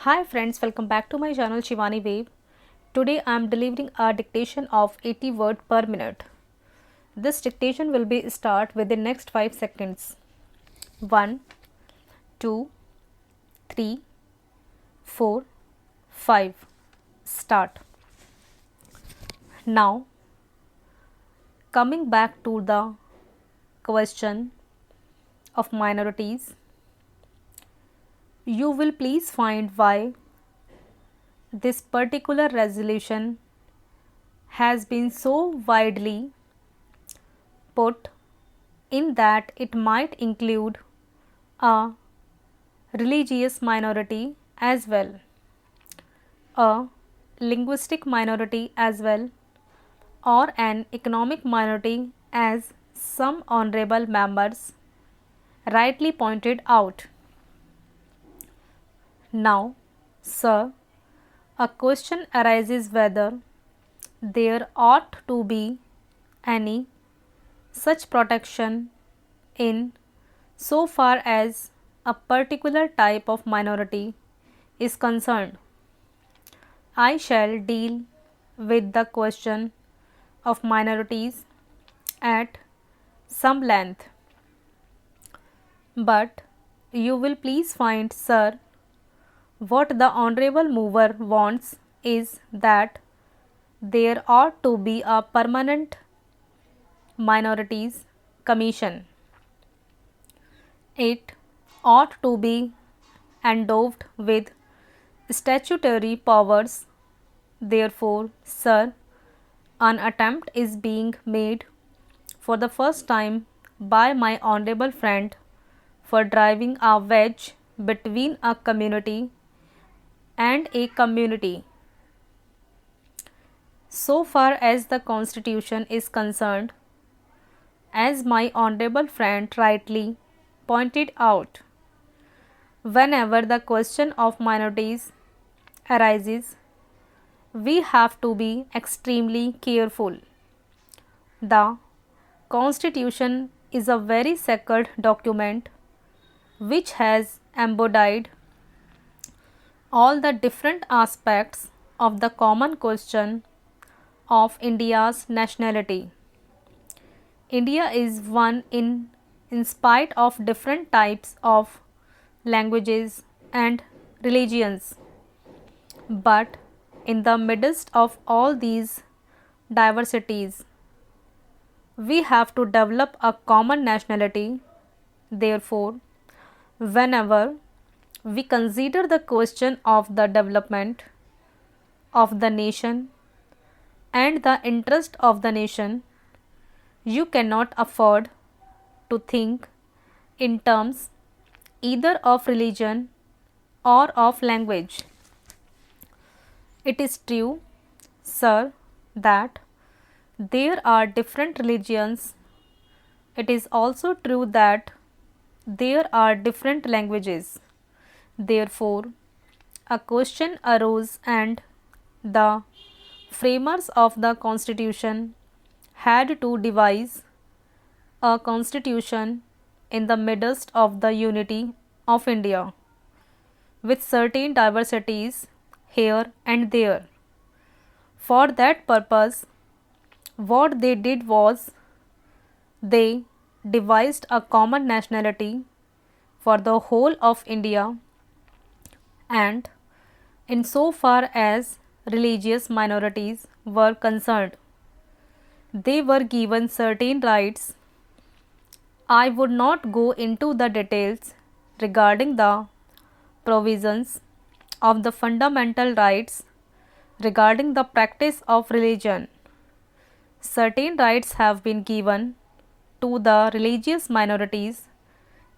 Hi friends, welcome back to my channel Shivani Wave. Today I am delivering a dictation of 80 words per minute. This dictation will be start within next 5 seconds. 1, 2, 3, 4, 5. Start. Now coming back to the question of minorities, you will please find why this particular resolution has been so widely put in that it might include a religious minority as well, a linguistic minority as well, or an economic minority, as some honorable members rightly pointed out. Now, sir, a question arises whether there ought to be any such protection in so far as a particular type of minority is concerned. I shall deal with the question of minorities at some length, but you will please find, sir, what the honorable mover wants is that there ought to be a permanent minorities commission. It ought to be endowed with statutory powers. Therefore, sir, an attempt is being made for the first time by my honorable friend for driving a wedge between a community and a community. So far as the Constitution is concerned, as my honorable friend rightly pointed out, whenever the question of minorities arises, we have to be extremely careful. The Constitution is a very sacred document which has embodied all the different aspects of the common question of India's nationality. India is one in spite of different types of languages and religions. But in the midst of all these diversities, we have to develop a common nationality. Therefore, whenever we consider the question of the development of the nation and the interest of the nation, you cannot afford to think in terms either of religion or of language. It is true, sir, that there are different religions. It is also true that there are different languages. Therefore, a question arose and the framers of the Constitution had to devise a constitution in the midst of the unity of India, with certain diversities here and there. For that purpose, what they did was they devised a common nationality for the whole of India, and in so far as religious minorities were concerned, they were given certain rights. I would not go into the details regarding the provisions of the fundamental rights regarding the practice of religion. Certain rights have been given to the religious minorities,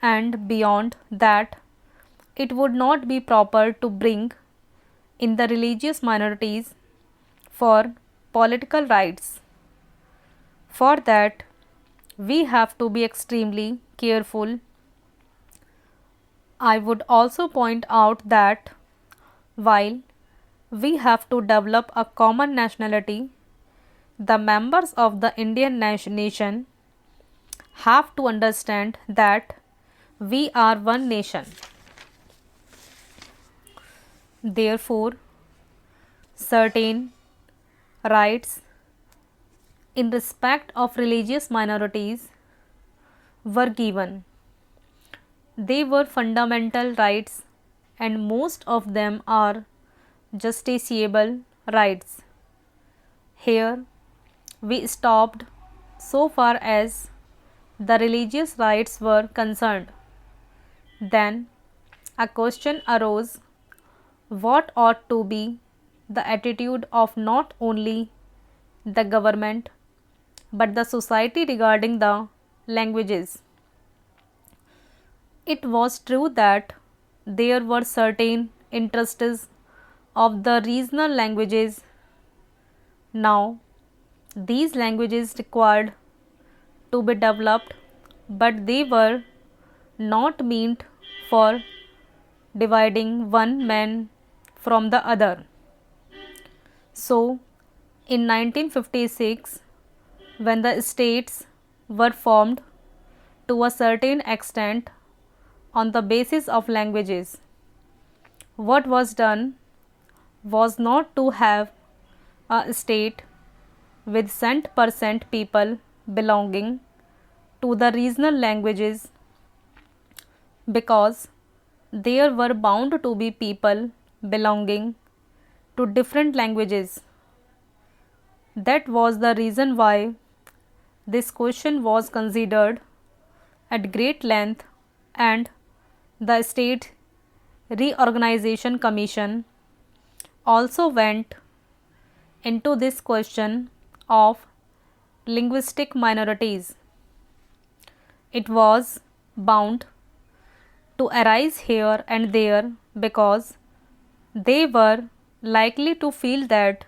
and beyond that, it would not be proper to bring in the religious minorities for political rights. For that, we have to be extremely careful. I would also point out that while we have to develop a common nationality, the members of the Indian nation have to understand that we are one nation. Therefore, certain rights in respect of religious minorities were given. They were fundamental rights, and most of them are justiciable rights. Here we stopped so far as the religious rights were concerned. Then a question arose: what ought to be the attitude of not only the government but the society regarding the languages? It was true that there were certain interests of the regional languages. Now, these languages required to be developed, but they were not meant for dividing one man from the other. So, in 1956, when the states were formed to a certain extent on the basis of languages, what was done was not to have a state with cent% people belonging to the regional languages, because there were bound to be people belonging to different languages. That was the reason why this question was considered at great length, and the State Reorganization Commission also went into this question of linguistic minorities. It was bound to arise here and there because they were likely to feel that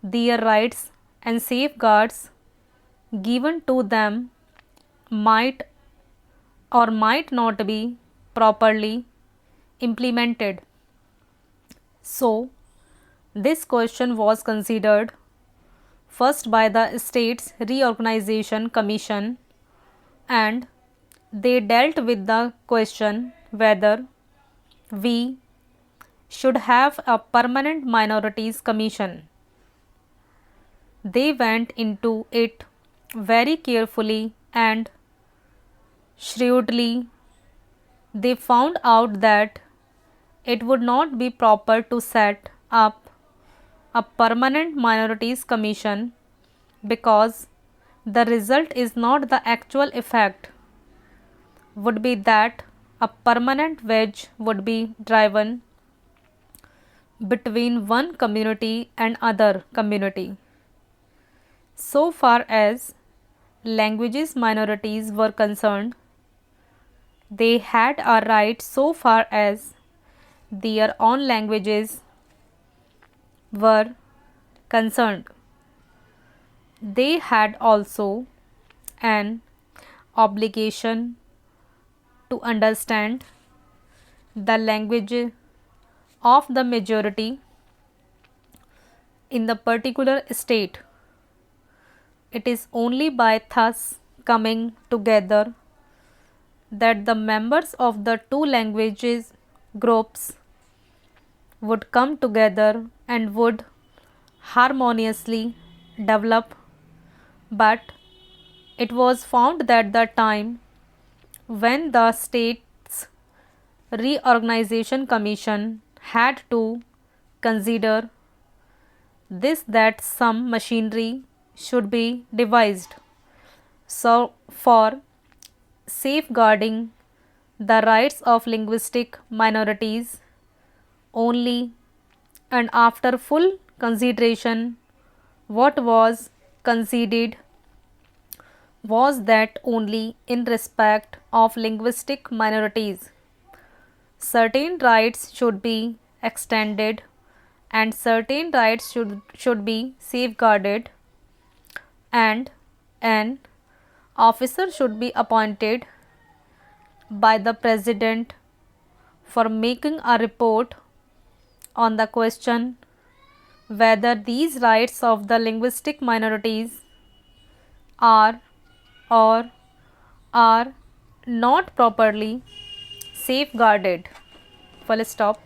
their rights and safeguards given to them might or might not be properly implemented. So, this question was considered first by the States Reorganization Commission, and they dealt with the question whether we should have a permanent minorities commission. They went into it very carefully and shrewdly. They found out that it would not be proper to set up a permanent minorities commission because the result is not the actual effect would be that a permanent wedge would be driven between one community and other community. So far as languages minorities were concerned, they had a right so far as their own languages were concerned. They had also an obligation to understand the language of the majority in the particular state. It is only by thus coming together that the members of the two languages groups would come together and would harmoniously develop. But it was found that the time when the States Reorganization Commission had to consider this, that some machinery should be devised so for safeguarding the rights of linguistic minorities only, and after full consideration what was conceded was that only in respect of linguistic minorities certain rights should be extended and certain rights should be safeguarded, and an officer should be appointed by the President for making a report on the question whether these rights of the linguistic minorities are or are not properly safeguarded. Full stop.